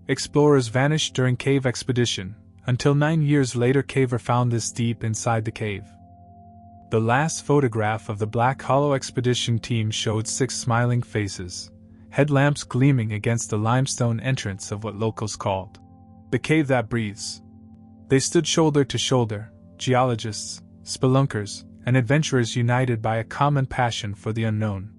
Explorers vanished during cave expedition, until 9 years later caver found this deep inside the cave. The last photograph of the Black Hollow expedition team showed 6 smiling faces, headlamps gleaming against the limestone entrance of what locals called the cave that breathes. They stood shoulder to shoulder, geologists, spelunkers, and adventurers united by a common passion for the unknown.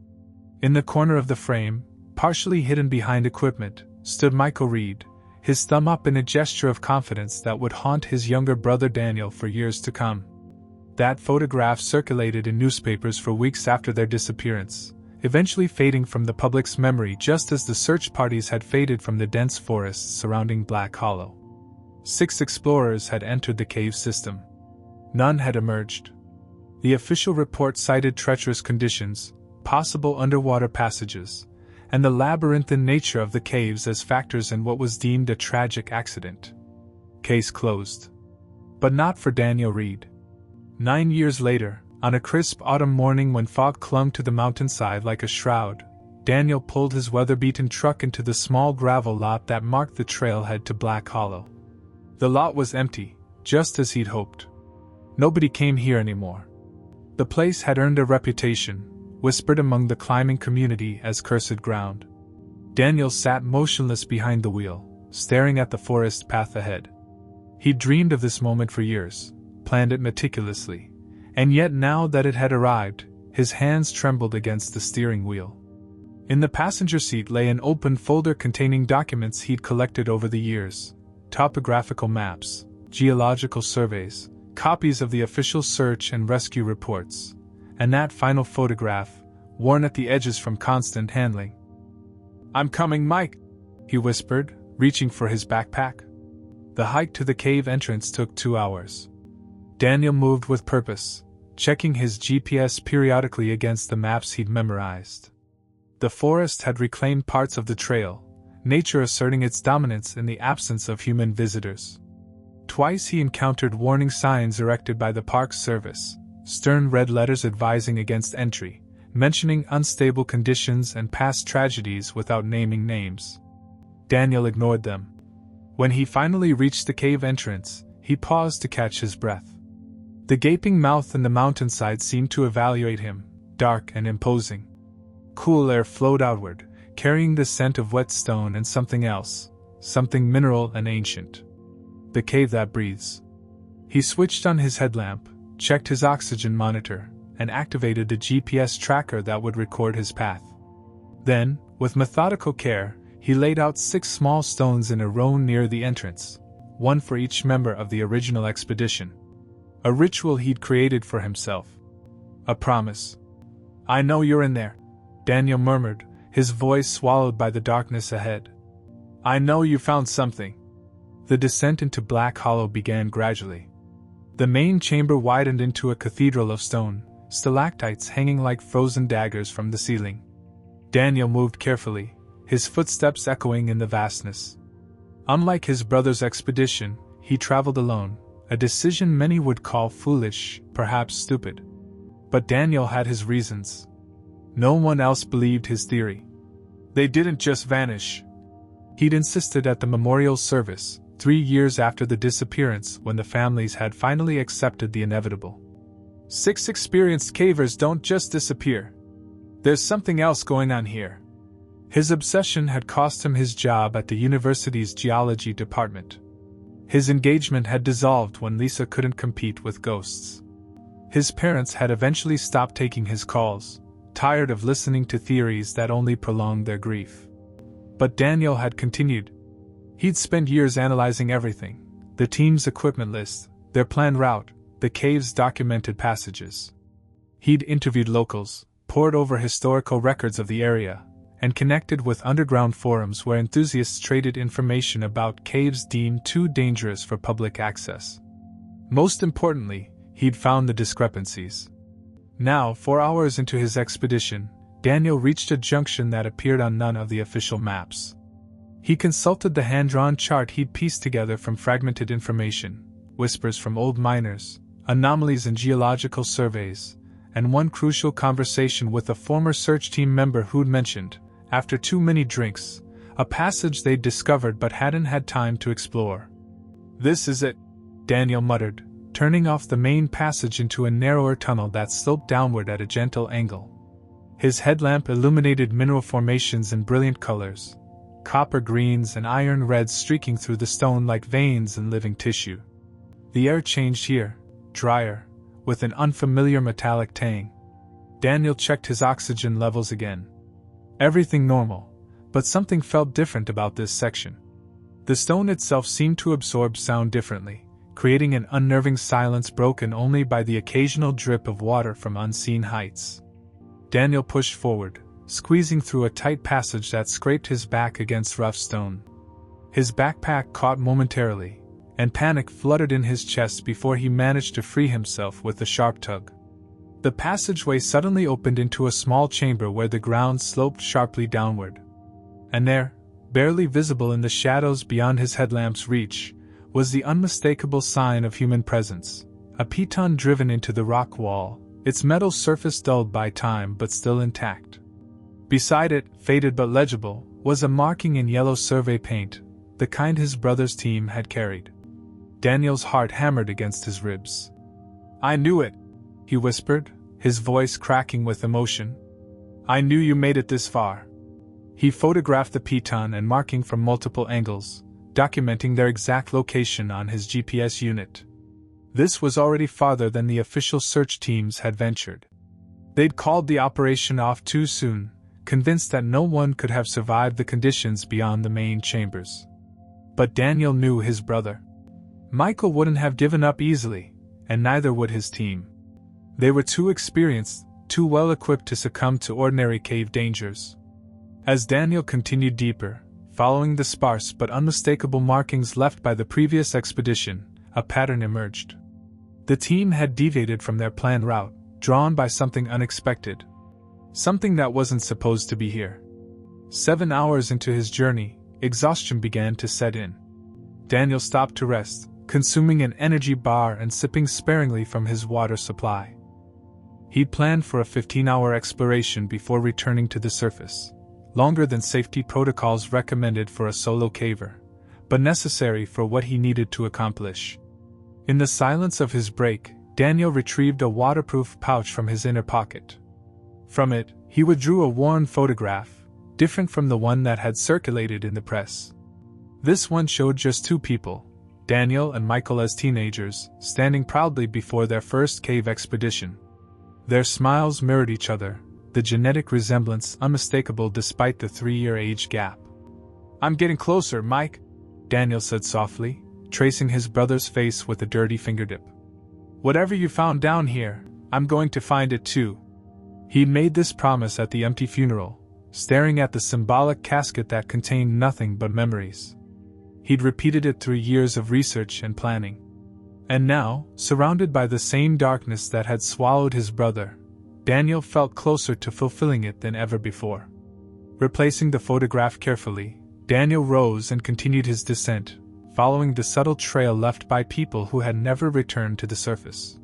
In the corner of the frame, partially hidden behind equipment, stood Michael Reed, his thumb up in a gesture of confidence that would haunt his younger brother Daniel for years to come. That photograph circulated in newspapers for weeks after their disappearance, eventually fading from the public's memory just as the search parties had faded from the dense forests surrounding Black Hollow. 6 explorers had entered the cave system. None had emerged. The official report cited treacherous conditions, possible underwater passages, and the labyrinthine nature of the caves as factors in what was deemed a tragic accident. Case closed. But not for Daniel Reed. 9 years later, on a crisp autumn morning when fog clung to the mountainside like a shroud, Daniel pulled his weather-beaten truck into the small gravel lot that marked the trailhead to Black Hollow. The lot was empty, just as he'd hoped. Nobody came here anymore. The place had earned a reputation, whispered among the climbing community as cursed ground. Daniel sat motionless behind the wheel, staring at the forest path ahead. He'd dreamed of this moment for years, planned it meticulously, and yet now that it had arrived, his hands trembled against the steering wheel. In the passenger seat lay an open folder containing documents he'd collected over the years: topographical maps, geological surveys, copies of the official search and rescue reports, and that final photograph, worn at the edges from constant handling. "I'm coming, Mike," he whispered, reaching for his backpack. The hike to the cave entrance took 2 hours. Daniel moved with purpose, checking his GPS periodically against the maps he'd memorized. The forest had reclaimed parts of the trail, nature asserting its dominance in the absence of human visitors. Twice he encountered warning signs erected by the Park Service, stern red letters advising against entry, mentioning unstable conditions and past tragedies without naming names. Daniel ignored them. When he finally reached the cave entrance, he paused to catch his breath. The gaping mouth in the mountainside seemed to evaluate him, dark and imposing. Cool air flowed outward, carrying the scent of wet stone and something else, something mineral and ancient. The cave that breathes. He switched on his headlamp, checked his oxygen monitor, and activated the GPS tracker that would record his path. Then, with methodical care, he laid out 6 small stones in a row near the entrance, one for each member of the original expedition. A ritual he'd created for himself. A promise. "I know you're in there," Daniel murmured, his voice swallowed by the darkness ahead. "I know you found something." The descent into Black Hollow began gradually. The main chamber widened into a cathedral of stone, stalactites hanging like frozen daggers from the ceiling. Daniel moved carefully, his footsteps echoing in the vastness. Unlike his brother's expedition, he traveled alone, a decision many would call foolish, perhaps stupid. But Daniel had his reasons. No one else believed his theory. They didn't just vanish. He'd insisted at the memorial service, 3 years after the disappearance, when the families had finally accepted the inevitable. 6 experienced cavers don't just disappear. There's something else going on here. His obsession had cost him his job at the university's geology department. His engagement had dissolved when Lisa couldn't compete with ghosts. His parents had eventually stopped taking his calls, tired of listening to theories that only prolonged their grief. But Daniel had continued. He'd spent years analyzing everything: the team's equipment list, their planned route, the cave's documented passages. He'd interviewed locals, pored over historical records of the area, and connected with underground forums where enthusiasts traded information about caves deemed too dangerous for public access. Most importantly, he'd found the discrepancies. Now, 4 hours into his expedition, Daniel reached a junction that appeared on none of the official maps. He consulted the hand-drawn chart he'd pieced together from fragmented information, whispers from old miners, anomalies in geological surveys, and one crucial conversation with a former search team member who'd mentioned, after too many drinks, a passage they'd discovered but hadn't had time to explore. "This is it," Daniel muttered, turning off the main passage into a narrower tunnel that sloped downward at a gentle angle. His headlamp illuminated mineral formations in brilliant colors, copper greens and iron reds streaking through the stone like veins in living tissue. The air changed here, drier, with an unfamiliar metallic tang. Daniel checked his oxygen levels again. Everything normal, but something felt different about this section. The stone itself seemed to absorb sound differently, creating an unnerving silence broken only by the occasional drip of water from unseen heights. Daniel pushed forward, squeezing through a tight passage that scraped his back against rough stone. His backpack caught momentarily, and panic fluttered in his chest before he managed to free himself with a sharp tug. The passageway suddenly opened into a small chamber where the ground sloped sharply downward. And there, barely visible in the shadows beyond his headlamp's reach, was the unmistakable sign of human presence, a piton driven into the rock wall, its metal surface dulled by time but still intact. Beside it, faded but legible, was a marking in yellow survey paint, the kind his brother's team had carried. Daniel's heart hammered against his ribs. "I knew it," he whispered, his voice cracking with emotion. "I knew you made it this far." He photographed the piton and marking from multiple angles, documenting their exact location on his GPS unit. This was already farther than the official search teams had ventured. They'd called the operation off too soon, convinced that no one could have survived the conditions beyond the main chambers. But Daniel knew his brother. Michael wouldn't have given up easily, and neither would his team. They were too experienced, too well equipped to succumb to ordinary cave dangers. As Daniel continued deeper, following the sparse but unmistakable markings left by the previous expedition, a pattern emerged. The team had deviated from their planned route, drawn by something unexpected. Something that wasn't supposed to be here. 7 hours into his journey, exhaustion began to set in. Daniel stopped to rest, consuming an energy bar and sipping sparingly from his water supply. He'd planned for a 15-hour exploration before returning to the surface, longer than safety protocols recommended for a solo caver, but necessary for what he needed to accomplish. In the silence of his break, Daniel retrieved a waterproof pouch from his inner pocket. From it, he withdrew a worn photograph, different from the one that had circulated in the press. This one showed just two people, Daniel and Michael as teenagers, standing proudly before their first cave expedition. Their smiles mirrored each other, the genetic resemblance unmistakable despite the 3-year age gap. "I'm getting closer, Mike," Daniel said softly, tracing his brother's face with a dirty fingertip. "Whatever you found down here, I'm going to find it too." He made this promise at the empty funeral, staring at the symbolic casket that contained nothing but memories. He'd repeated it through years of research and planning. And now, surrounded by the same darkness that had swallowed his brother, Daniel felt closer to fulfilling it than ever before. Replacing the photograph carefully, Daniel rose and continued his descent, following the subtle trail left by people who had never returned to the surface.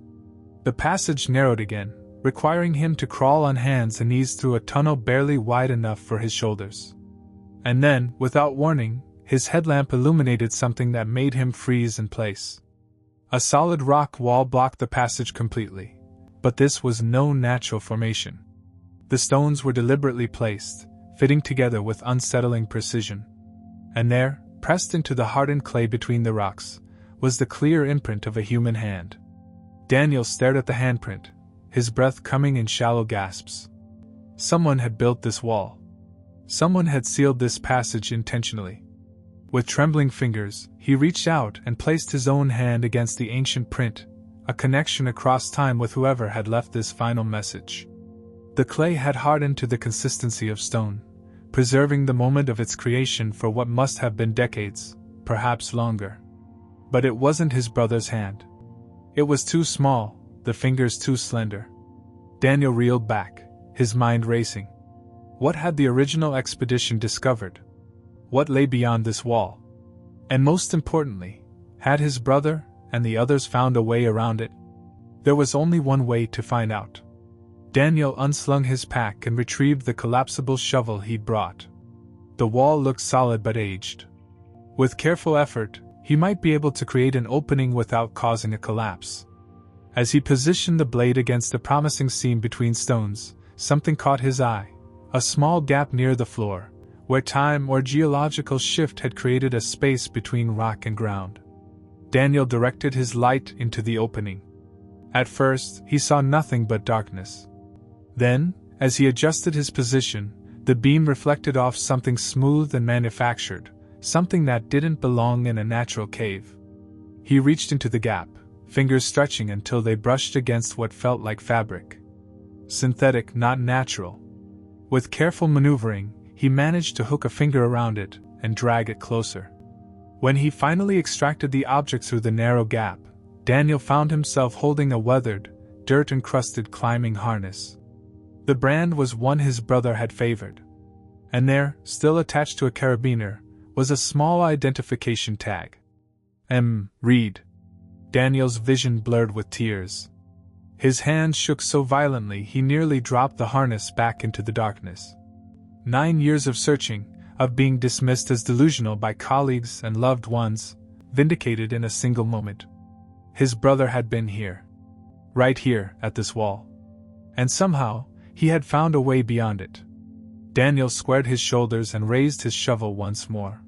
The passage narrowed again, requiring him to crawl on hands and knees through a tunnel barely wide enough for his shoulders. And then, without warning, his headlamp illuminated something that made him freeze in place. A solid rock wall blocked the passage completely, but this was no natural formation. The stones were deliberately placed, fitting together with unsettling precision. And there, pressed into the hardened clay between the rocks, was the clear imprint of a human hand. Daniel stared at the handprint, his breath coming in shallow gasps. Someone had built this wall. Someone had sealed this passage intentionally. With trembling fingers, he reached out and placed his own hand against the ancient print, a connection across time with whoever had left this final message. The clay had hardened to the consistency of stone, preserving the moment of its creation for what must have been decades, perhaps longer. But it wasn't his brother's hand. It was too small, the fingers too slender. Daniel reeled back, his mind racing. What had the original expedition discovered? What lay beyond this wall? And most importantly, had his brother and the others found a way around it? There was only one way to find out. Daniel unslung his pack and retrieved the collapsible shovel he'd brought. The wall looked solid but aged. With careful effort, he might be able to create an opening without causing a collapse. As he positioned the blade against a promising seam between stones, something caught his eye: a small gap near the floor, where time or geological shift had created a space between rock and ground. Daniel directed his light into the opening. At first, he saw nothing but darkness. Then, as he adjusted his position, the beam reflected off something smooth and manufactured, something that didn't belong in a natural cave. He reached into the gap, fingers stretching until they brushed against what felt like fabric. Synthetic, not natural. With careful maneuvering, he managed to hook a finger around it and drag it closer. When he finally extracted the object through the narrow gap, Daniel found himself holding a weathered, dirt-encrusted climbing harness. The brand was one his brother had favored. And there, still attached to a carabiner, was a small identification tag. M. Reed. Daniel's vision blurred with tears. His hand shook so violently he nearly dropped the harness back into the darkness. 9 years of searching, of being dismissed as delusional by colleagues and loved ones, vindicated in a single moment. His brother had been here. Right here, at this wall. And somehow, he had found a way beyond it. Daniel squared his shoulders and raised his shovel once more.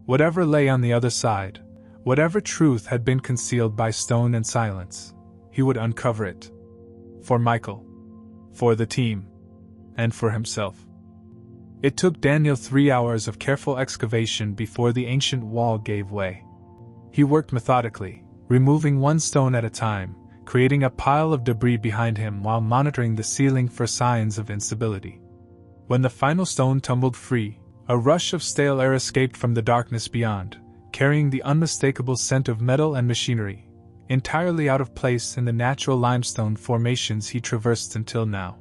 Whatever lay on the other side, whatever truth had been concealed by stone and silence, he would uncover it. For Michael. For the team. And for himself. It took Daniel 3 hours of careful excavation before the ancient wall gave way. He worked methodically, removing one stone at a time, creating a pile of debris behind him while monitoring the ceiling for signs of instability. When the final stone tumbled free, a rush of stale air escaped from the darkness beyond, carrying the unmistakable scent of metal and machinery, entirely out of place in the natural limestone formations he traversed until now.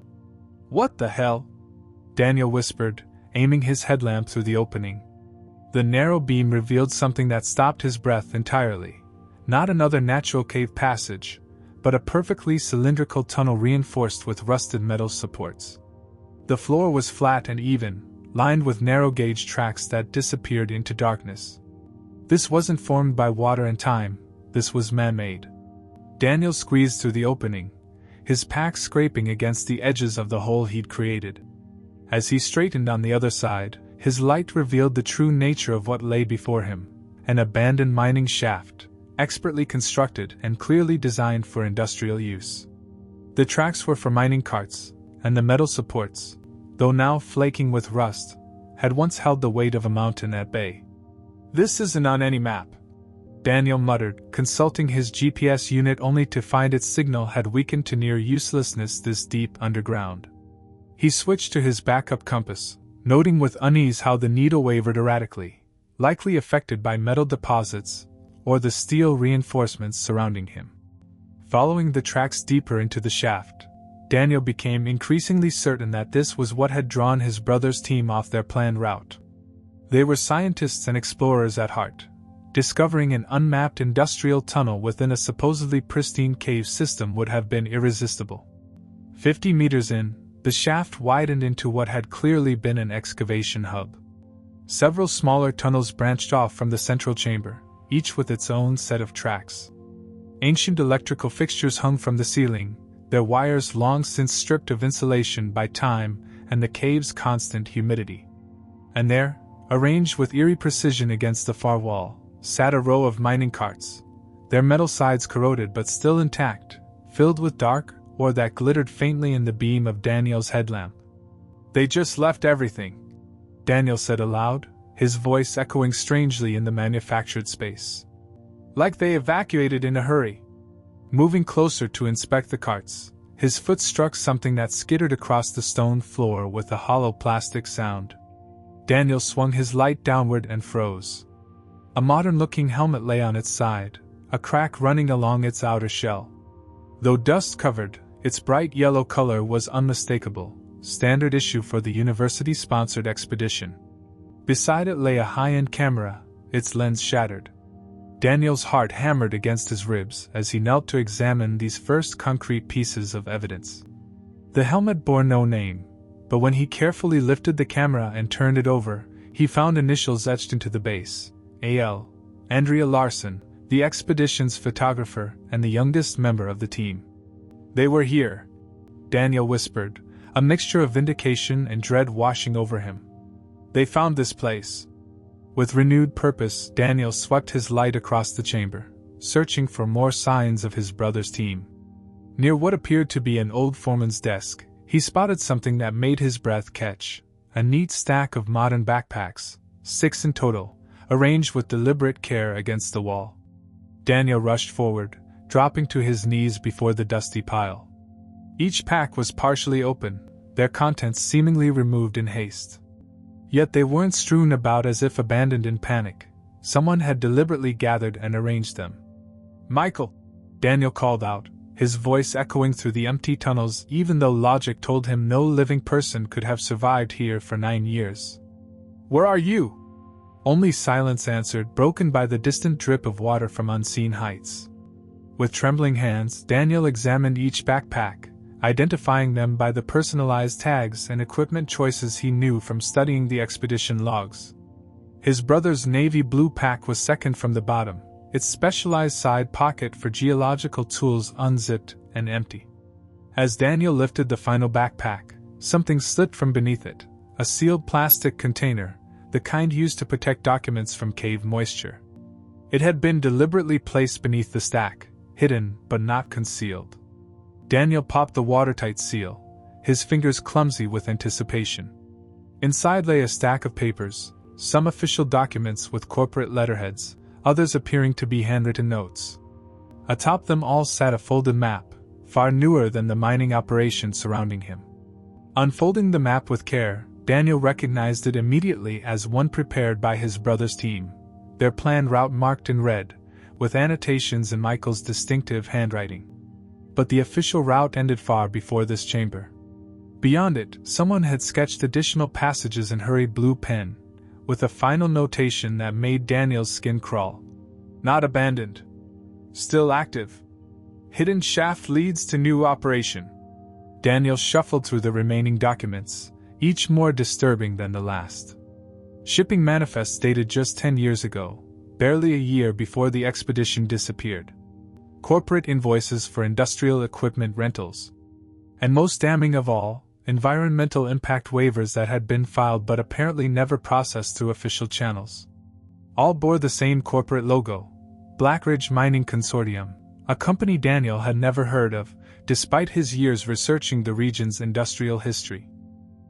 "What the hell?" Daniel whispered, aiming his headlamp through the opening. The narrow beam revealed something that stopped his breath entirely. Not another natural cave passage, but a perfectly cylindrical tunnel reinforced with rusted metal supports. The floor was flat and even, lined with narrow-gauge tracks that disappeared into darkness. This wasn't formed by water and time, this was man-made. Daniel squeezed through the opening, his pack scraping against the edges of the hole he'd created. As he straightened on the other side, his light revealed the true nature of what lay before him: an abandoned mining shaft, expertly constructed and clearly designed for industrial use. The tracks were for mining carts, and the metal supports, though now flaking with rust, had once held the weight of a mountain at bay. "This isn't on any map," Daniel muttered, consulting his GPS unit only to find its signal had weakened to near uselessness this deep underground. He switched to his backup compass, noting with unease how the needle wavered erratically, likely affected by metal deposits or the steel reinforcements surrounding him. Following the tracks deeper into the shaft, Daniel became increasingly certain that this was what had drawn his brother's team off their planned route. They were scientists and explorers at heart, discovering an unmapped industrial tunnel within a supposedly pristine cave system would have been irresistible. 50 meters in, the shaft widened into what had clearly been an excavation hub. Several smaller tunnels branched off from the central chamber, each with its own set of tracks. Ancient electrical fixtures hung from the ceiling, their wires long since stripped of insulation by time and the cave's constant humidity. And there, arranged with eerie precision against the far wall, sat a row of mining carts, their metal sides corroded but still intact, filled with dark ore that glittered faintly in the beam of Daniel's headlamp. "They just left everything," Daniel said aloud, his voice echoing strangely in the manufactured space. "Like they evacuated in a hurry." Moving closer to inspect the carts, his foot struck something that skittered across the stone floor with a hollow plastic sound. Daniel swung his light downward and froze. A modern-looking helmet lay on its side, a crack running along its outer shell. Though dust-covered, its bright yellow color was unmistakable, standard issue for the university-sponsored expedition. Beside it lay a high-end camera, its lens shattered. Daniel's heart hammered against his ribs as he knelt to examine these first concrete pieces of evidence. The helmet bore no name, but when he carefully lifted the camera and turned it over, He found initials etched into the base: A.L. Andrea Larson, the expedition's photographer and the youngest member of the team. They were here, Daniel whispered, a mixture of vindication and dread washing over him. They found this place. With renewed purpose, Daniel swept his light across the chamber, searching for more signs of his brother's team. Near what appeared to be an old foreman's desk, he spotted something that made his breath catch: a neat stack of modern backpacks, 6 in total, arranged with deliberate care against the wall. Daniel rushed forward, dropping to his knees before the dusty pile. Each pack was partially open, their contents seemingly removed in haste. Yet they weren't strewn about as if abandoned in panic. Someone had deliberately gathered and arranged them. "Michael!" Daniel called out, his voice echoing through the empty tunnels even though logic told him no living person could have survived here for 9 years. "Where are you?" Only silence answered, broken by the distant drip of water from unseen heights. With trembling hands, Daniel examined each backpack, identifying them by the personalized tags and equipment choices he knew from studying the expedition logs. His brother's navy blue pack was second from the bottom, its specialized side pocket for geological tools unzipped and empty. As Daniel lifted the final backpack, something slid from beneath it, a sealed plastic container, the kind used to protect documents from cave moisture. It had been deliberately placed beneath the stack, hidden but not concealed. Daniel popped the watertight seal, his fingers clumsy with anticipation. Inside lay a stack of papers, some official documents with corporate letterheads, others appearing to be handwritten notes. Atop them all sat a folded map, far newer than the mining operation surrounding him. Unfolding the map with care, Daniel recognized it immediately as one prepared by his brother's team, their planned route marked in red, with annotations in Michael's distinctive handwriting. But the official route ended far before this chamber. Beyond it, someone had sketched additional passages in hurried blue pen, with a final notation that made Daniel's skin crawl. "Not abandoned. Still active. Hidden shaft leads to new operation." Daniel shuffled through the remaining documents, each more disturbing than the last. Shipping manifests dated just 10 years ago, barely a year before the expedition disappeared. Corporate invoices for industrial equipment rentals. And most damning of all, environmental impact waivers that had been filed but apparently never processed through official channels. All bore the same corporate logo, Blackridge Mining Consortium, a company Daniel had never heard of, despite his years researching the region's industrial history.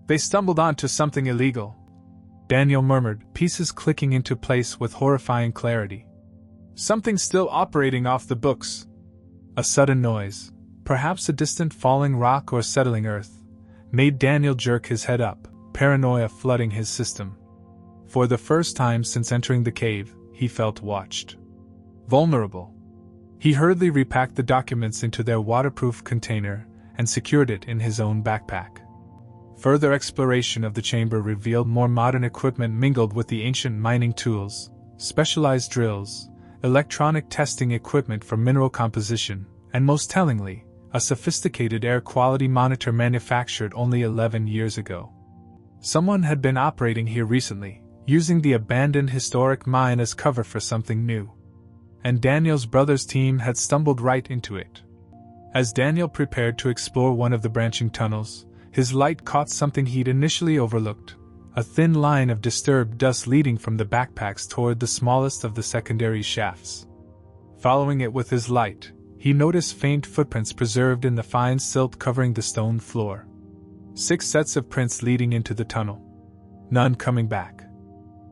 "They stumbled onto something illegal," Daniel murmured, pieces clicking into place with horrifying clarity. "Something still operating off the books." A sudden noise, perhaps a distant falling rock or settling earth, made Daniel jerk his head up, paranoia flooding his system. For the first time since entering the cave, he felt watched. Vulnerable. He hurriedly repacked the documents into their waterproof container and secured it in his own backpack. Further exploration of the chamber revealed more modern equipment mingled with the ancient mining tools, specialized drills, electronic testing equipment for mineral composition, and most tellingly, a sophisticated air quality monitor manufactured only 11 years ago. Someone had been operating here recently, using the abandoned historic mine as cover for something new. And Daniel's brother's team had stumbled right into it. As Daniel prepared to explore one of the branching tunnels, his light caught something he'd initially overlooked: a thin line of disturbed dust leading from the backpacks toward the smallest of the secondary shafts. Following it with his light, he noticed faint footprints preserved in the fine silt covering the stone floor. 6 sets of prints leading into the tunnel. None coming back.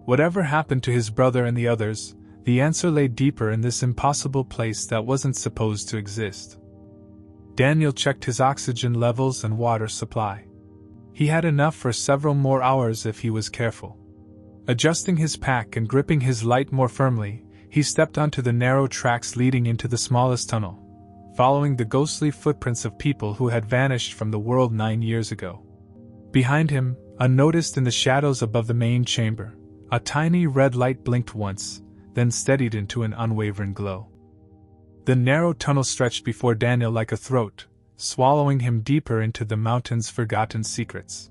Whatever happened to his brother and the others, the answer lay deeper in this impossible place that wasn't supposed to exist. Daniel checked his oxygen levels and water supply. He had enough for several more hours if he was careful. Adjusting his pack and gripping his light more firmly, he stepped onto the narrow tracks leading into the smallest tunnel, following the ghostly footprints of people who had vanished from the world 9 years ago. Behind him, unnoticed in the shadows above the main chamber, a tiny red light blinked once, then steadied into an unwavering glow. The narrow tunnel stretched before Daniel like a throat, swallowing him deeper into the mountain's forgotten secrets.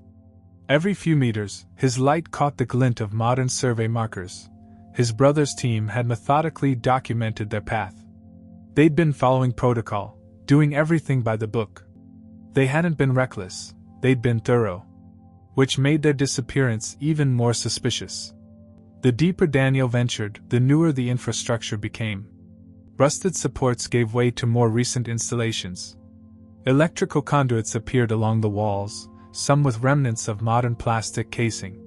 Every few meters, his light caught the glint of modern survey markers. His brother's team had methodically documented their path. They'd been following protocol, doing everything by the book. They hadn't been reckless, they'd been thorough. Which made their disappearance even more suspicious. The deeper Daniel ventured, the newer the infrastructure became. Rusted supports gave way to more recent installations. Electrical conduits appeared along the walls, some with remnants of modern plastic casing.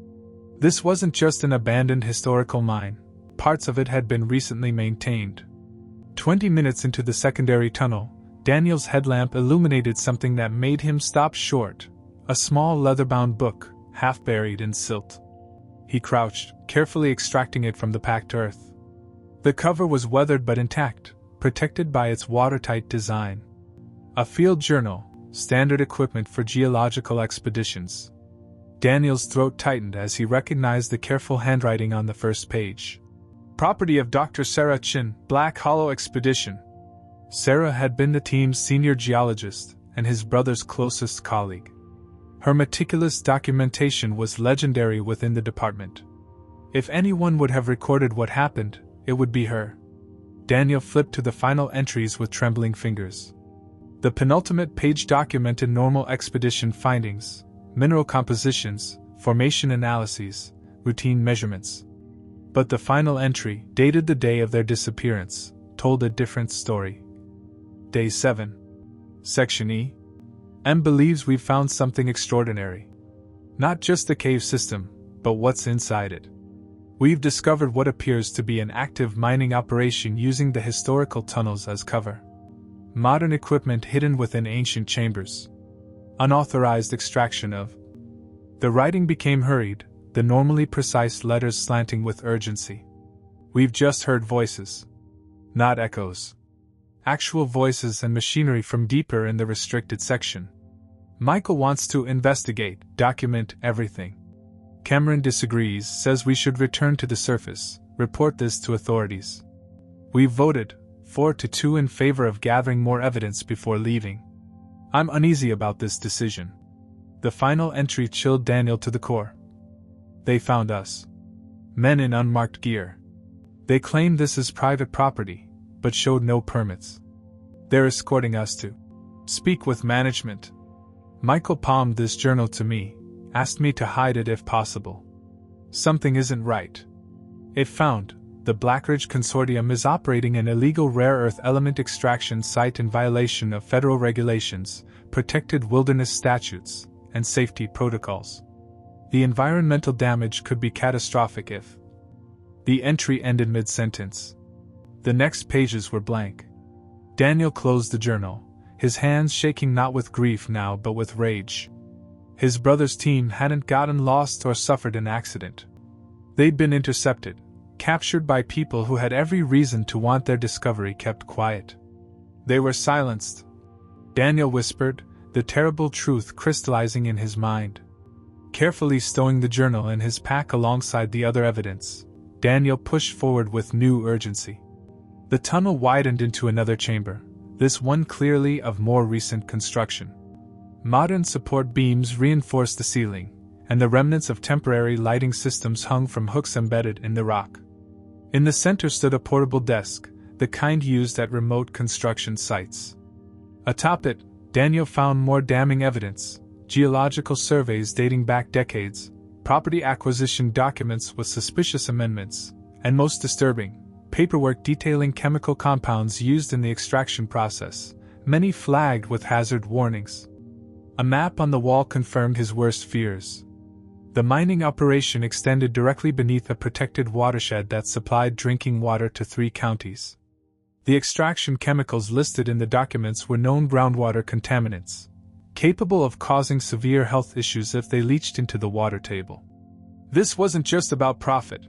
This wasn't just an abandoned historical mine, parts of it had been recently maintained. 20 minutes into the secondary tunnel, Daniel's headlamp illuminated something that made him stop short, a small leather-bound book, half buried in silt. He crouched, carefully extracting it from the packed earth. The cover was weathered but intact, protected by its watertight design. A field journal, standard equipment for geological expeditions. Daniel's throat tightened as he recognized the careful handwriting on the first page. Property of Dr. Sarah Chin, Black Hollow Expedition. Sarah had been the team's senior geologist and his brother's closest colleague. Her meticulous documentation was legendary within the department. If anyone would have recorded what happened, it would be her. Daniel flipped to the final entries with trembling fingers. The penultimate page documented normal expedition findings, mineral compositions, formation analyses, routine measurements. But the final entry, dated the day of their disappearance, told a different story. Day 7. Section E. M believes we've found something extraordinary. Not just the cave system, but what's inside it. We've discovered what appears to be an active mining operation using the historical tunnels as cover. Modern equipment hidden within ancient chambers. Unauthorized extraction of. The writing became hurried, the normally precise letters slanting with urgency. We've just heard voices. Not echoes. Actual voices and machinery from deeper in the restricted section. Michael wants to investigate, document everything. Cameron disagrees, says we should return to the surface, report this to authorities. We've voted 4-2 in favor of gathering more evidence before leaving. I'm uneasy about this decision. The final entry chilled Daniel to the core. They found us. Men in unmarked gear. They claim this is private property, but showed no permits. They're escorting us to speak with management. Michael palmed this journal to me, asked me to hide it if possible. Something isn't right. It found, the Blackridge Consortium is operating an illegal rare earth element extraction site in violation of federal regulations, protected wilderness statutes, and safety protocols. The environmental damage could be catastrophic if. The entry ended mid-sentence. The next pages were blank. Daniel closed the journal, his hands shaking not with grief now but with rage. His brother's team hadn't gotten lost or suffered an accident. They'd been intercepted, captured by people who had every reason to want their discovery kept quiet. They were silenced. Daniel whispered, the terrible truth crystallizing in his mind. Carefully stowing the journal in his pack alongside the other evidence, Daniel pushed forward with new urgency. The tunnel widened into another chamber, this one clearly of more recent construction. Modern support beams reinforced the ceiling, and the remnants of temporary lighting systems hung from hooks embedded in the rock. In the center stood a portable desk, the kind used at remote construction sites. Atop it, Daniel found more damning evidence, geological surveys dating back decades, property acquisition documents with suspicious amendments, and most disturbing, paperwork detailing chemical compounds used in the extraction process, many flagged with hazard warnings. A map on the wall confirmed his worst fears. The mining operation extended directly beneath a protected watershed that supplied drinking water to 3 counties. The extraction chemicals listed in the documents were known groundwater contaminants, capable of causing severe health issues if they leached into the water table. This wasn't just about profit,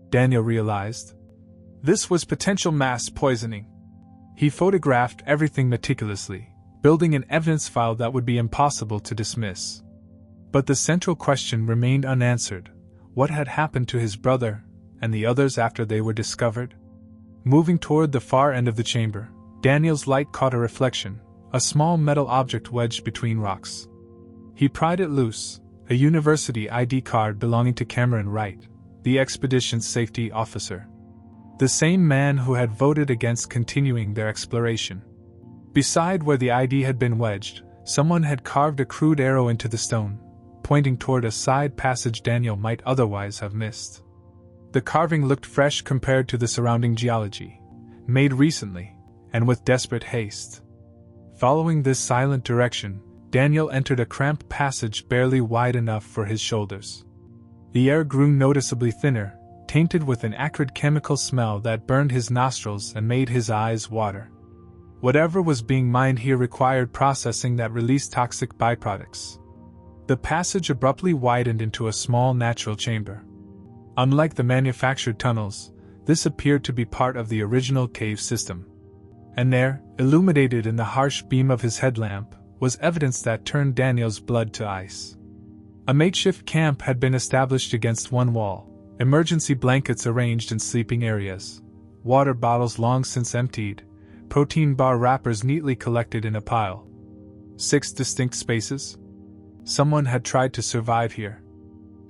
Daniel realized. This was potential mass poisoning. He photographed everything meticulously, building an evidence file that would be impossible to dismiss. But the central question remained unanswered: what had happened to his brother and the others after they were discovered? Moving toward the far end of the chamber, Daniel's light caught a reflection, a small metal object wedged between rocks. He pried it loose, a university ID card belonging to Cameron Wright, the expedition's safety officer. The same man who had voted against continuing their exploration. Beside where the ID had been wedged, someone had carved a crude arrow into the stone, pointing toward a side passage Daniel might otherwise have missed. The carving looked fresh compared to the surrounding geology, made recently, and with desperate haste. Following this silent direction, Daniel entered a cramped passage barely wide enough for his shoulders. The air grew noticeably thinner, tainted with an acrid chemical smell that burned his nostrils and made his eyes water. Whatever was being mined here required processing that released toxic byproducts. The passage abruptly widened into a small natural chamber. Unlike the manufactured tunnels, this appeared to be part of the original cave system. And there, illuminated in the harsh beam of his headlamp, was evidence that turned Daniel's blood to ice. A makeshift camp had been established against one wall, emergency blankets arranged in sleeping areas, water bottles long since emptied, protein bar wrappers neatly collected in a pile. 6 distinct spaces? Someone had tried to survive here.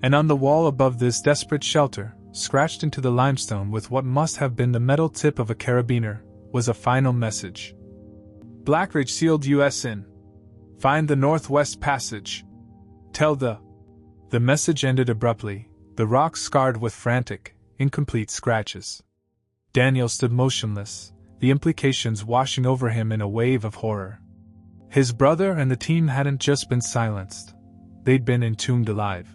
And on the wall above this desperate shelter, scratched into the limestone with what must have been the metal tip of a carabiner, was a final message. Blackridge sealed US in. Find the Northwest Passage. Tell the message ended abruptly, the rock scarred with frantic, incomplete scratches. Daniel stood motionless, the implications washing over him in a wave of horror. His brother and the team hadn't just been silenced, they'd been entombed alive.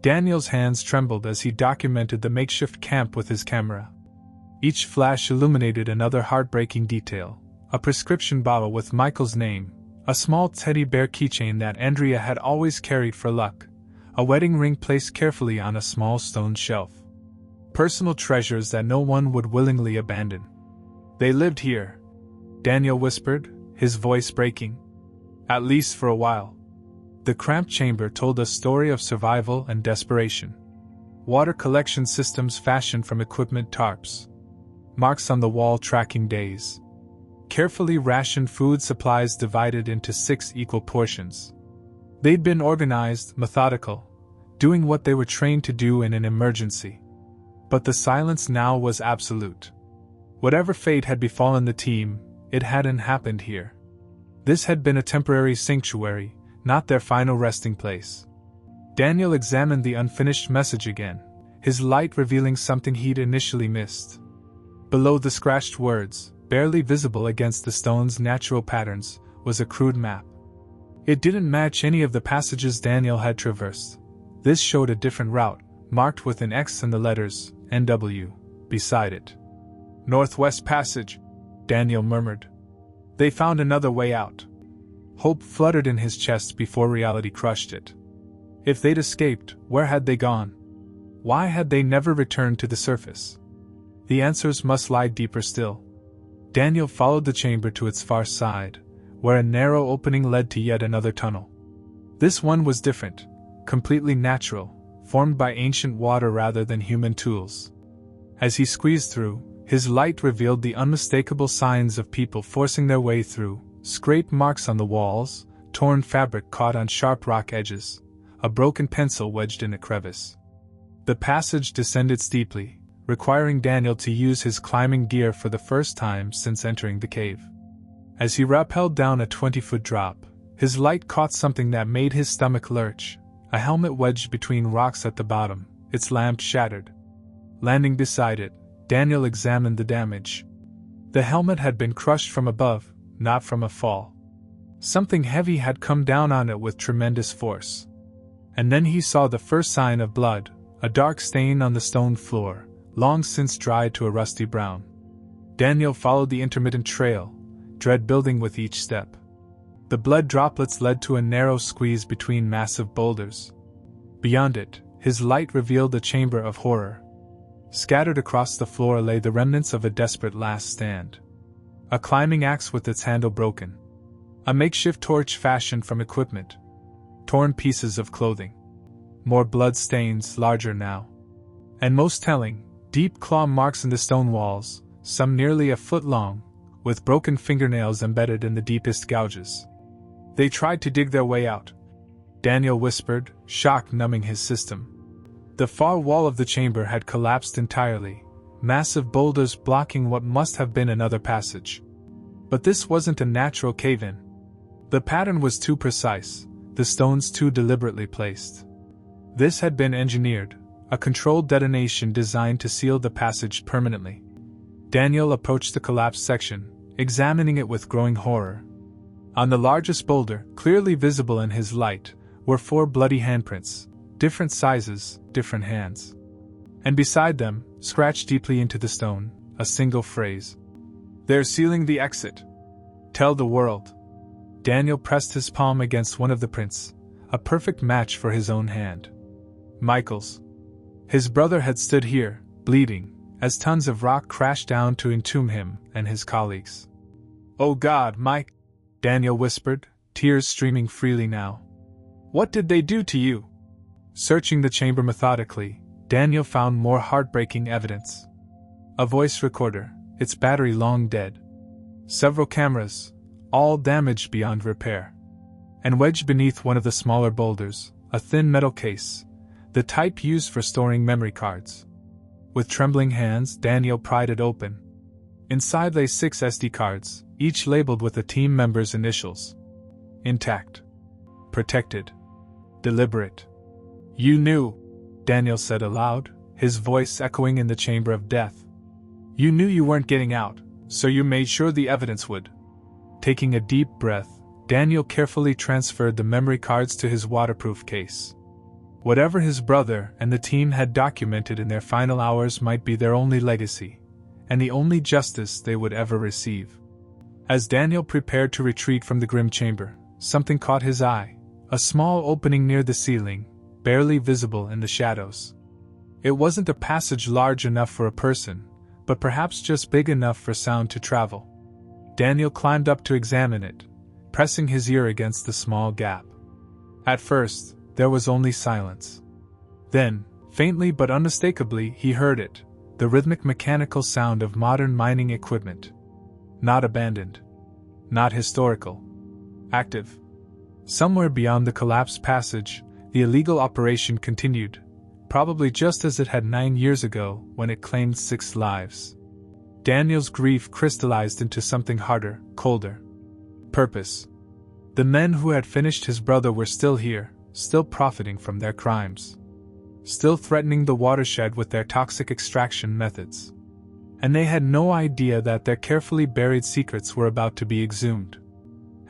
Daniel's hands trembled as he documented the makeshift camp with his camera. Each flash illuminated another heartbreaking detail: a prescription bottle with Michael's name, a small teddy bear keychain that Andrea had always carried for luck, a wedding ring placed carefully on a small stone shelf. Personal treasures that no one would willingly abandon. They lived here, Daniel whispered, his voice breaking. At least for a while. The cramped chamber told a story of survival and desperation. Water collection systems fashioned from equipment tarps. Marks on the wall tracking days. Carefully rationed food supplies divided into 6 equal portions. They'd been organized, methodical, doing what they were trained to do in an emergency. But the silence now was absolute. Whatever fate had befallen the team, it hadn't happened here. This had been a temporary sanctuary, not their final resting place. Daniel examined the unfinished message again, his light revealing something he'd initially missed. Below the scratched words, barely visible against the stone's natural patterns, was a crude map. It didn't match any of the passages Daniel had traversed. This showed a different route, marked with an X and the letters NW beside it. Northwest Passage, Daniel murmured. They found another way out. Hope fluttered in his chest before reality crushed it. If they'd escaped, where had they gone? Why had they never returned to the surface? The answers must lie deeper still. Daniel followed the chamber to its far side, where a narrow opening led to yet another tunnel. This one was different, completely natural, formed by ancient water rather than human tools. As he squeezed through, his light revealed the unmistakable signs of people forcing their way through, scrape marks on the walls, torn fabric caught on sharp rock edges, a broken pencil wedged in a crevice. The passage descended steeply, requiring Daniel to use his climbing gear for the first time since entering the cave. As he rappelled down a 20-foot drop, his light caught something that made his stomach lurch, a helmet wedged between rocks at the bottom, its lamp shattered. Landing beside it, Daniel examined the damage. The helmet had been crushed from above, not from a fall. Something heavy had come down on it with tremendous force. And then he saw the first sign of blood, a dark stain on the stone floor, long since dried to a rusty brown. Daniel followed the intermittent trail, dread building with each step. The blood droplets led to a narrow squeeze between massive boulders. Beyond it, his light revealed a chamber of horror. Scattered across the floor lay the remnants of a desperate last stand. A climbing axe with its handle broken. A makeshift torch fashioned from equipment. Torn pieces of clothing. More blood stains, larger now. And most telling, deep claw marks in the stone walls, some nearly a foot long, with broken fingernails embedded in the deepest gouges. They tried to dig their way out. Daniel whispered, shock numbing his system. The far wall of the chamber had collapsed entirely, massive boulders blocking what must have been another passage. But this wasn't a natural cave-in. The pattern was too precise, the stones too deliberately placed. This had been engineered, a controlled detonation designed to seal the passage permanently. Daniel approached the collapsed section, examining it with growing horror. On the largest boulder, clearly visible in his light, were 4 bloody handprints, different sizes, different hands. And beside them, scratched deeply into the stone, a single phrase. "They're sealing the exit. Tell the world." Daniel pressed his palm against one of the prints, a perfect match for his own hand. Michael's. His brother had stood here, bleeding, as tons of rock crashed down to entomb him and his colleagues. "Oh God, Mike," Daniel whispered, tears streaming freely now. "What did they do to you?" Searching the chamber methodically, Daniel found more heartbreaking evidence. A voice recorder, its battery long dead. Several cameras, all damaged beyond repair. And wedged beneath one of the smaller boulders, a thin metal case, the type used for storing memory cards. With trembling hands, Daniel pried it open. Inside lay 6 SD cards, each labeled with a team member's initials. Intact. Protected. Deliberate. "You knew," Daniel said aloud, his voice echoing in the chamber of death. "You knew you weren't getting out, so you made sure the evidence would." Taking a deep breath, Daniel carefully transferred the memory cards to his waterproof case. Whatever his brother and the team had documented in their final hours might be their only legacy, and the only justice they would ever receive. As Daniel prepared to retreat from the grim chamber, something caught his eye, a small opening near the ceiling, barely visible in the shadows. It wasn't a passage large enough for a person, but perhaps just big enough for sound to travel. Daniel climbed up to examine it, pressing his ear against the small gap. At first, there was only silence. Then, faintly but unmistakably, he heard it, the rhythmic mechanical sound of modern mining equipment. Not abandoned. Not historical. Active. Somewhere beyond the collapsed passage, the illegal operation continued, probably just as it had 9 years ago when it claimed 6 lives. Daniel's grief crystallized into something harder, colder. Purpose. The men who had finished his brother were still here, still profiting from their crimes. Still threatening the watershed with their toxic extraction methods. And they had no idea that their carefully buried secrets were about to be exhumed.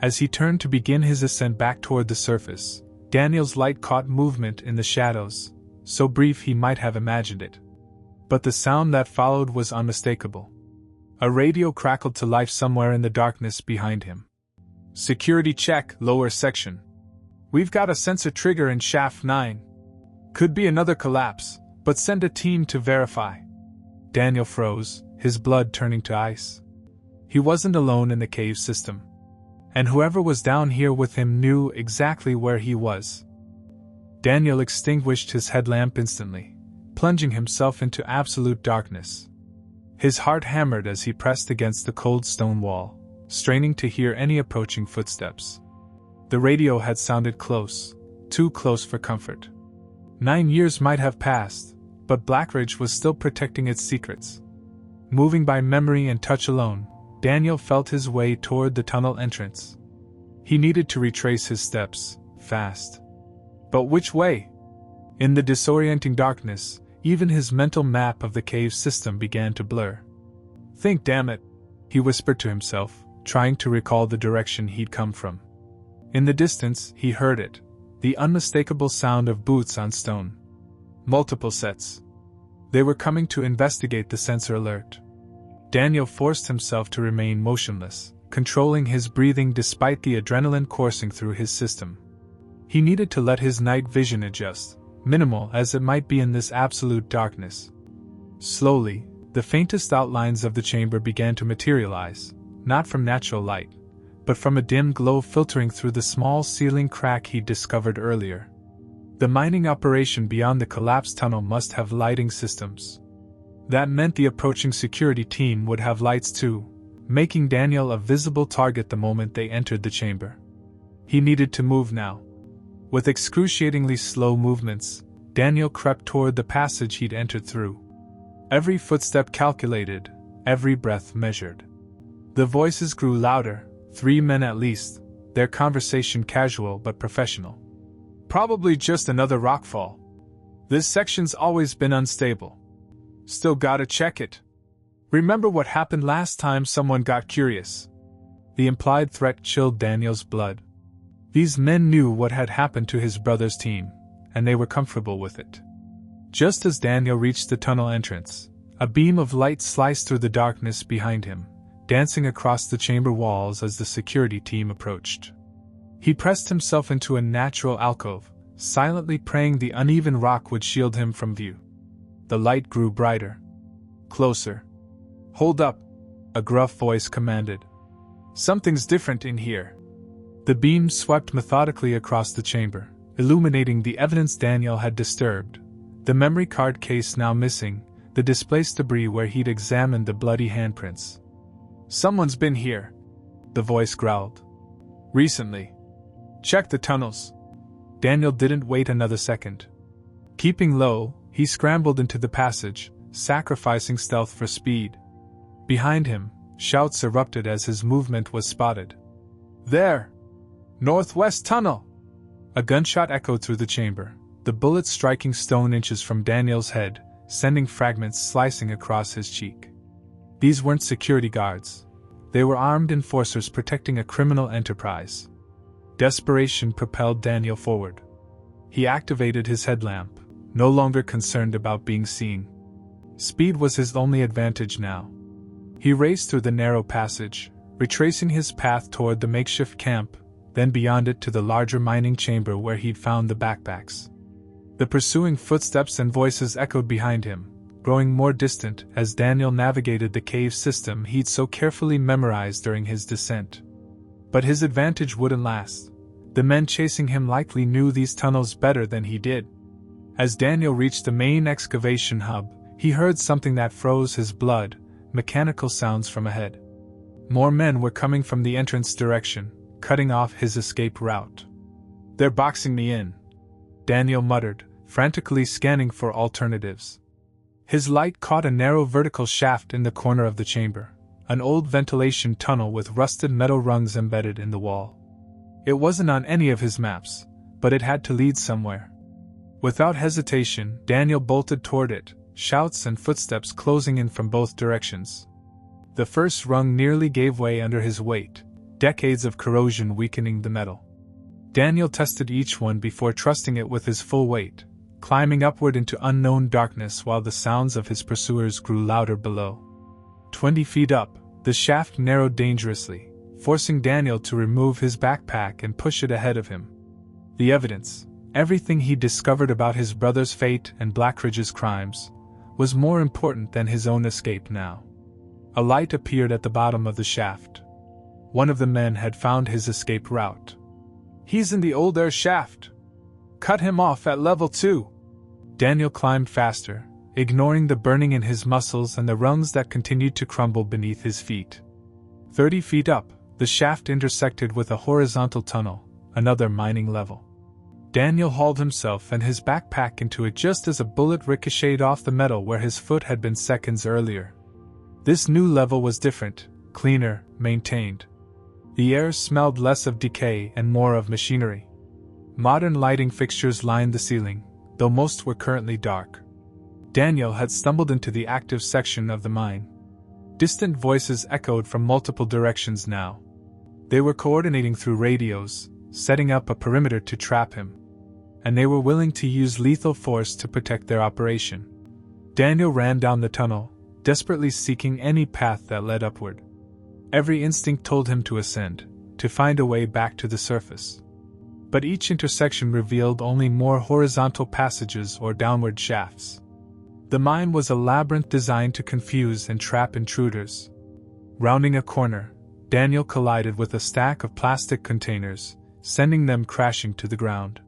As he turned to begin his ascent back toward the surface, Daniel's light caught movement in the shadows, so brief he might have imagined it. But the sound that followed was unmistakable. A radio crackled to life somewhere in the darkness behind him. "Security check, lower section. We've got a sensor trigger in shaft 9. Could be another collapse, but send a team to verify." Daniel froze, his blood turning to ice. He wasn't alone in the cave system. And whoever was down here with him knew exactly where he was. Daniel extinguished his headlamp instantly, plunging himself into absolute darkness. His heart hammered as he pressed against the cold stone wall, straining to hear any approaching footsteps. The radio had sounded close, too close for comfort. 9 years might have passed, but Blackridge was still protecting its secrets. Moving by memory and touch alone, Daniel felt his way toward the tunnel entrance. He needed to retrace his steps, fast. But which way? In the disorienting darkness, even his mental map of the cave system began to blur. "Think, damn it," he whispered to himself, trying to recall the direction he'd come from. In the distance, he heard it, the unmistakable sound of boots on stone. Multiple sets. They were coming to investigate the sensor alert. Daniel forced himself to remain motionless, controlling his breathing despite the adrenaline coursing through his system. He needed to let his night vision adjust, minimal as it might be in this absolute darkness. Slowly, the faintest outlines of the chamber began to materialize, not from natural light, but from a dim glow filtering through the small ceiling crack he'd discovered earlier. The mining operation beyond the collapsed tunnel must have lighting systems. That meant the approaching security team would have lights too, making Daniel a visible target the moment they entered the chamber. He needed to move now. With excruciatingly slow movements, Daniel crept toward the passage he'd entered through. Every footstep calculated, every breath measured. The voices grew louder, 3 men at least, their conversation casual but professional. Probably just another rockfall. This section's always been unstable. Still gotta check it. Remember what happened last time someone got curious? The implied threat chilled Daniel's blood. These men knew what had happened to his brother's team, and they were comfortable with it. Just as Daniel reached the tunnel entrance, a beam of light sliced through the darkness behind him, dancing across the chamber walls as the security team approached. He pressed himself into a natural alcove, silently praying the uneven rock would shield him from view. The light grew brighter. Closer. "Hold up," a gruff voice commanded. "Something's different in here." The beam swept methodically across the chamber, illuminating the evidence Daniel had disturbed, the memory card case now missing, the displaced debris where he'd examined the bloody handprints. "Someone's been here," the voice growled. "Recently. Check the tunnels." Daniel didn't wait another second. Keeping low, he scrambled into the passage, sacrificing stealth for speed. Behind him, shouts erupted as his movement was spotted. "There! Northwest tunnel!" A gunshot echoed through the chamber, the bullet striking stone inches from Daniel's head, sending fragments slicing across his cheek. These weren't security guards. They were armed enforcers protecting a criminal enterprise. Desperation propelled Daniel forward. He activated his headlamp, no longer concerned about being seen. Speed was his only advantage now. He raced through the narrow passage, retracing his path toward the makeshift camp, then beyond it to the larger mining chamber where he'd found the backpacks. The pursuing footsteps and voices echoed behind him, growing more distant as Daniel navigated the cave system he'd so carefully memorized during his descent. But his advantage wouldn't last. The men chasing him likely knew these tunnels better than he did. As Daniel reached the main excavation hub, he heard something that froze his blood, mechanical sounds from ahead. More men were coming from the entrance direction, cutting off his escape route. "They're boxing me in," Daniel muttered, frantically scanning for alternatives. His light caught a narrow vertical shaft in the corner of the chamber, an old ventilation tunnel with rusted metal rungs embedded in the wall. It wasn't on any of his maps, but it had to lead somewhere. Without hesitation, Daniel bolted toward it, shouts and footsteps closing in from both directions. The first rung nearly gave way under his weight, decades of corrosion weakening the metal. Daniel tested each one before trusting it with his full weight, climbing upward into unknown darkness while the sounds of his pursuers grew louder below. 20 feet up, the shaft narrowed dangerously, forcing Daniel to remove his backpack and push it ahead of him. The evidence, everything he discovered about his brother's fate and Blackridge's crimes, was more important than his own escape now. A light appeared at the bottom of the shaft. One of the men had found his escape route. "He's in the old air shaft. Cut him off at level 2. Daniel climbed faster, ignoring the burning in his muscles and the rungs that continued to crumble beneath his feet. 30 feet up, the shaft intersected with a horizontal tunnel, another mining level. Daniel hauled himself and his backpack into it just as a bullet ricocheted off the metal where his foot had been seconds earlier. This new level was different, cleaner, maintained. The air smelled less of decay and more of machinery. Modern lighting fixtures lined the ceiling, though most were currently dark. Daniel had stumbled into the active section of the mine. Distant voices echoed from multiple directions now. They were coordinating through radios, setting up a perimeter to trap him. And they were willing to use lethal force to protect their operation. Daniel ran down the tunnel, desperately seeking any path that led upward. Every instinct told him to ascend, to find a way back to the surface. But each intersection revealed only more horizontal passages or downward shafts. The mine was a labyrinth designed to confuse and trap intruders. Rounding a corner, Daniel collided with a stack of plastic containers, sending them crashing to the ground.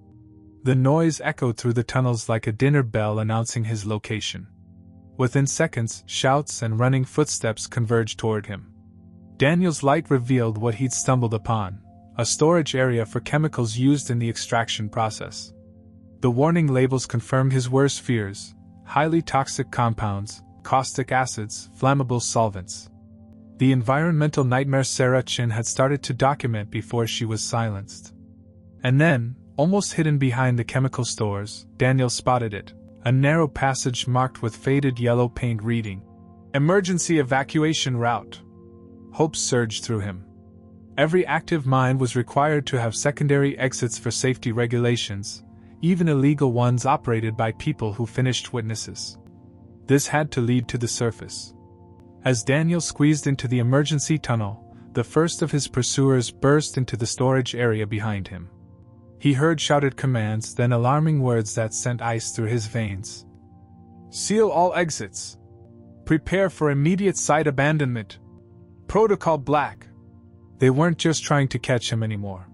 The noise echoed through the tunnels like a dinner bell announcing his location. Within seconds, shouts and running footsteps converged toward him. Daniel's light revealed what he'd stumbled upon, a storage area for chemicals used in the extraction process. The warning labels confirmed his worst fears: highly toxic compounds, caustic acids, flammable solvents. The environmental nightmare Sarah Chin had started to document before she was silenced. And then, almost hidden behind the chemical stores, Daniel spotted it, a narrow passage marked with faded yellow paint reading, "Emergency Evacuation Route." Hope surged through him. Every active mine was required to have secondary exits for safety regulations, even illegal ones operated by people who finished witnesses. This had to lead to the surface. As Daniel squeezed into the emergency tunnel, the first of his pursuers burst into the storage area behind him. He heard shouted commands, then alarming words that sent ice through his veins. "Seal all exits. Prepare for immediate site abandonment. Protocol Black." They weren't just trying to catch him anymore.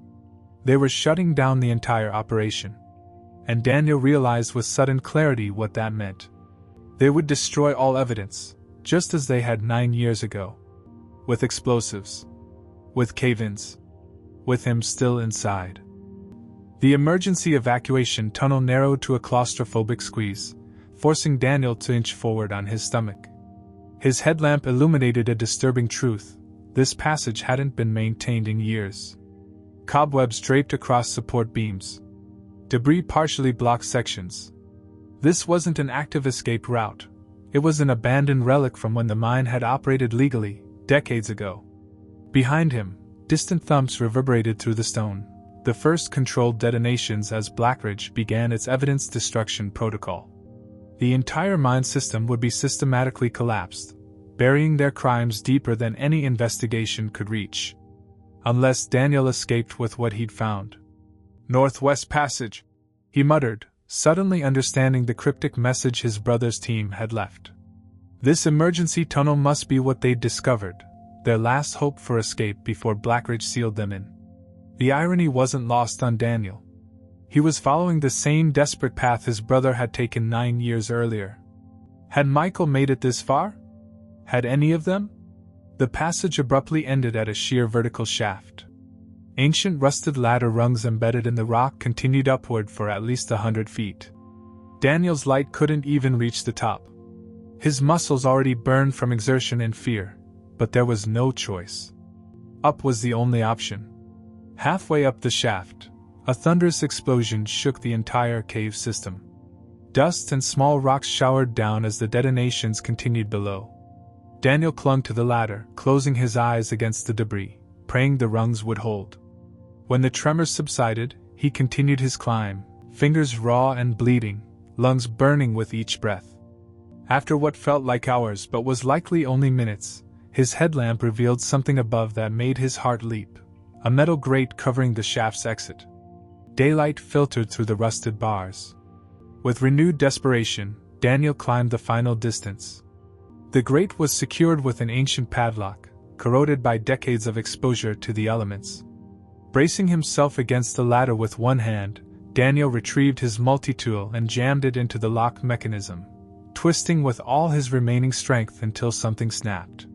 They were shutting down the entire operation. And Daniel realized with sudden clarity what that meant. They would destroy all evidence, just as they had 9 years ago. With explosives. With cave-ins. With him still inside. The emergency evacuation tunnel narrowed to a claustrophobic squeeze, forcing Daniel to inch forward on his stomach. His headlamp illuminated a disturbing truth: this passage hadn't been maintained in years. Cobwebs draped across support beams. Debris partially blocked sections. This wasn't an active escape route. It was an abandoned relic from when the mine had operated legally, decades ago. Behind him, distant thumps reverberated through the stone, the first controlled detonations as Blackridge began its evidence destruction protocol. The entire mine system would be systematically collapsed, burying their crimes deeper than any investigation could reach. Unless Daniel escaped with what he'd found. "Northwest Passage," he muttered, suddenly understanding the cryptic message his brother's team had left. This emergency tunnel must be what they'd discovered, their last hope for escape before Blackridge sealed them in. The irony wasn't lost on Daniel. He was following the same desperate path his brother had taken 9 years earlier. Had Michael made it this far? Had any of them? The passage abruptly ended at a sheer vertical shaft. Ancient rusted ladder rungs embedded in the rock continued upward for at least 100 feet. Daniel's light couldn't even reach the top. His muscles already burned from exertion and fear, but there was no choice. Up was the only option. Halfway up the shaft, a thunderous explosion shook the entire cave system. Dust and small rocks showered down as the detonations continued below. Daniel clung to the ladder, closing his eyes against the debris, praying the rungs would hold. When the tremors subsided, he continued his climb, fingers raw and bleeding, lungs burning with each breath. After what felt like hours but was likely only minutes, his headlamp revealed something above that made his heart leap, a metal grate covering the shaft's exit. Daylight filtered through the rusted bars. With renewed desperation, Daniel climbed the final distance. The grate was secured with an ancient padlock, corroded by decades of exposure to the elements. Bracing himself against the ladder with one hand, Daniel retrieved his multi-tool and jammed it into the lock mechanism, twisting with all his remaining strength until something snapped.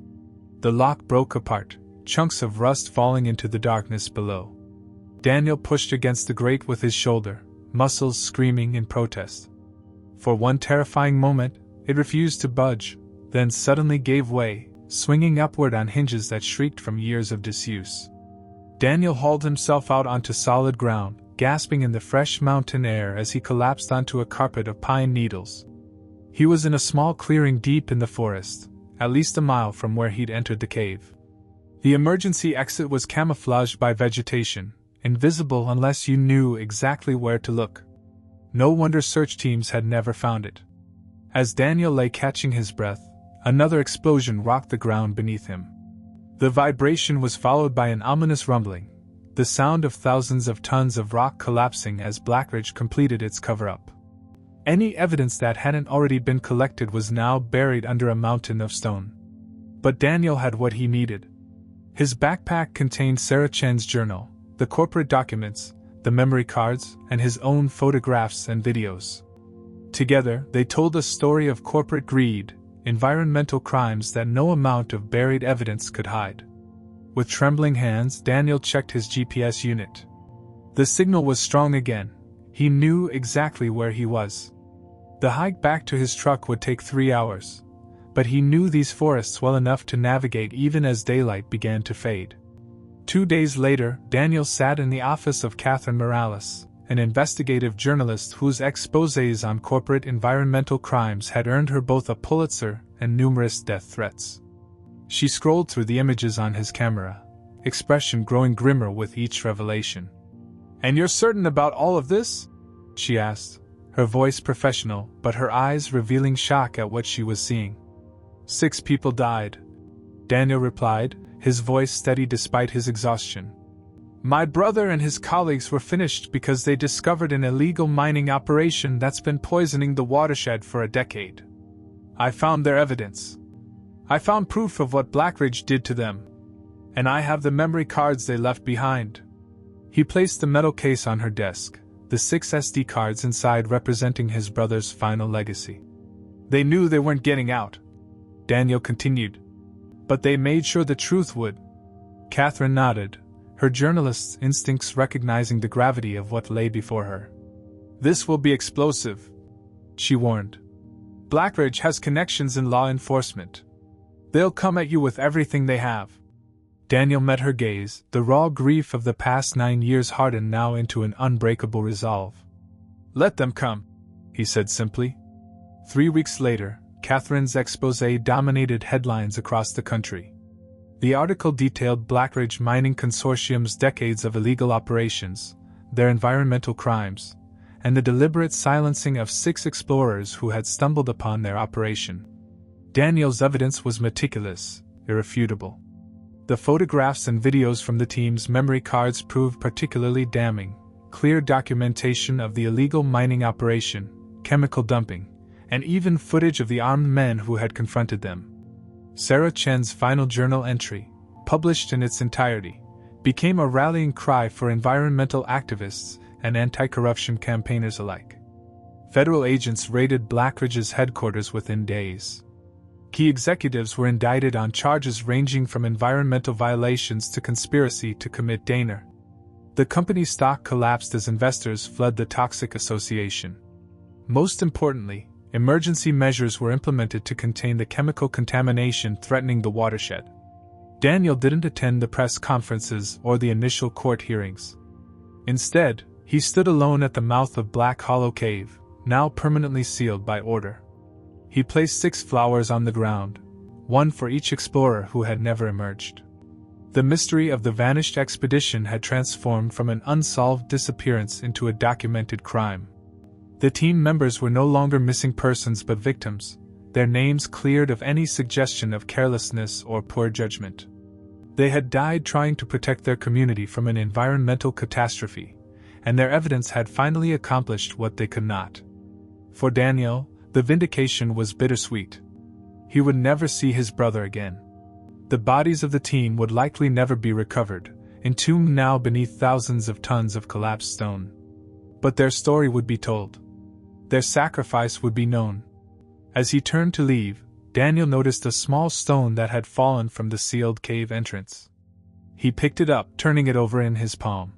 The lock broke apart, chunks of rust falling into the darkness below. Daniel pushed against the grate with his shoulder, muscles screaming in protest. For one terrifying moment, it refused to budge, then suddenly gave way, swinging upward on hinges that shrieked from years of disuse. Daniel hauled himself out onto solid ground, gasping in the fresh mountain air as he collapsed onto a carpet of pine needles. He was in a small clearing deep in the forest, at least a mile from where he'd entered the cave. The emergency exit was camouflaged by vegetation, invisible unless you knew exactly where to look. No wonder search teams had never found it. As Daniel lay catching his breath, another explosion rocked the ground beneath him. The vibration was followed by an ominous rumbling, the sound of thousands of tons of rock collapsing as Blackridge completed its cover-up. Any evidence that hadn't already been collected was now buried under a mountain of stone. But Daniel had what he needed. His backpack contained Sarah Chen's journal, the corporate documents, the memory cards, and his own photographs and videos. Together, they told a story of corporate greed, environmental crimes that no amount of buried evidence could hide. With trembling hands, Daniel checked his GPS unit. The signal was strong again. He knew exactly where he was. The hike back to his truck would take 3 hours, but he knew these forests well enough to navigate even as daylight began to fade. 2 days later, Daniel sat in the office of Catherine Morales, an investigative journalist whose exposés on corporate environmental crimes had earned her both a Pulitzer and numerous death threats. She scrolled through the images on his camera, expression growing grimmer with each revelation. "And you're certain about all of this?" she asked, her voice professional but her eyes revealing shock at what she was seeing. 6 people died, Daniel replied, his voice steady despite his exhaustion. "My brother and his colleagues were finished because they discovered an illegal mining operation that's been poisoning the watershed for a decade. I found their evidence. I found proof of what Blackridge did to them. And I have the memory cards they left behind." He placed the metal case on her desk, the 6 SD cards inside representing his brother's final legacy. "They knew they weren't getting out," Daniel continued. "But they made sure the truth would." Catherine nodded, her journalist's instincts recognizing the gravity of what lay before her. "This will be explosive," she warned. "Blackridge has connections in law enforcement. They'll come at you with everything they have." Daniel met her gaze, the raw grief of the past 9 years hardened now into an unbreakable resolve. "Let them come," he said simply. 3 weeks later, Catherine's exposé dominated headlines across the country. The article detailed Blackridge Mining Consortium's decades of illegal operations, their environmental crimes, and the deliberate silencing of 6 explorers who had stumbled upon their operation. Daniel's evidence was meticulous, irrefutable. The photographs and videos from the team's memory cards proved particularly damning, clear documentation of the illegal mining operation, chemical dumping, and even footage of the armed men who had confronted them. Sarah Chen's final journal entry, published in its entirety, became a rallying cry for environmental activists and anti-corruption campaigners alike. Federal agents raided Blackridge's headquarters within days. Key executives were indicted on charges ranging from environmental violations to conspiracy to commit danger. The company's stock collapsed as investors fled the toxic association. Most importantly, emergency measures were implemented to contain the chemical contamination threatening the watershed. Daniel didn't attend the press conferences or the initial court hearings. Instead, he stood alone at the mouth of Black Hollow Cave, now permanently sealed by order. He placed 6 flowers on the ground, 1 for each explorer who had never emerged. The mystery of the vanished expedition had transformed from an unsolved disappearance into a documented crime. The team members were no longer missing persons but victims, their names cleared of any suggestion of carelessness or poor judgment. They had died trying to protect their community from an environmental catastrophe, and their evidence had finally accomplished what they could not. For Daniel, the vindication was bittersweet. He would never see his brother again. The bodies of the team would likely never be recovered, entombed now beneath thousands of tons of collapsed stone. But their story would be told. Their sacrifice would be known. As he turned to leave, Daniel noticed a small stone that had fallen from the sealed cave entrance. He picked it up, turning it over in his palm.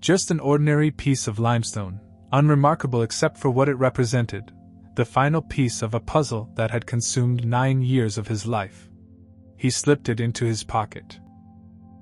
Just an ordinary piece of limestone, unremarkable except for what it represented, the final piece of a puzzle that had consumed 9 years of his life. He slipped it into his pocket.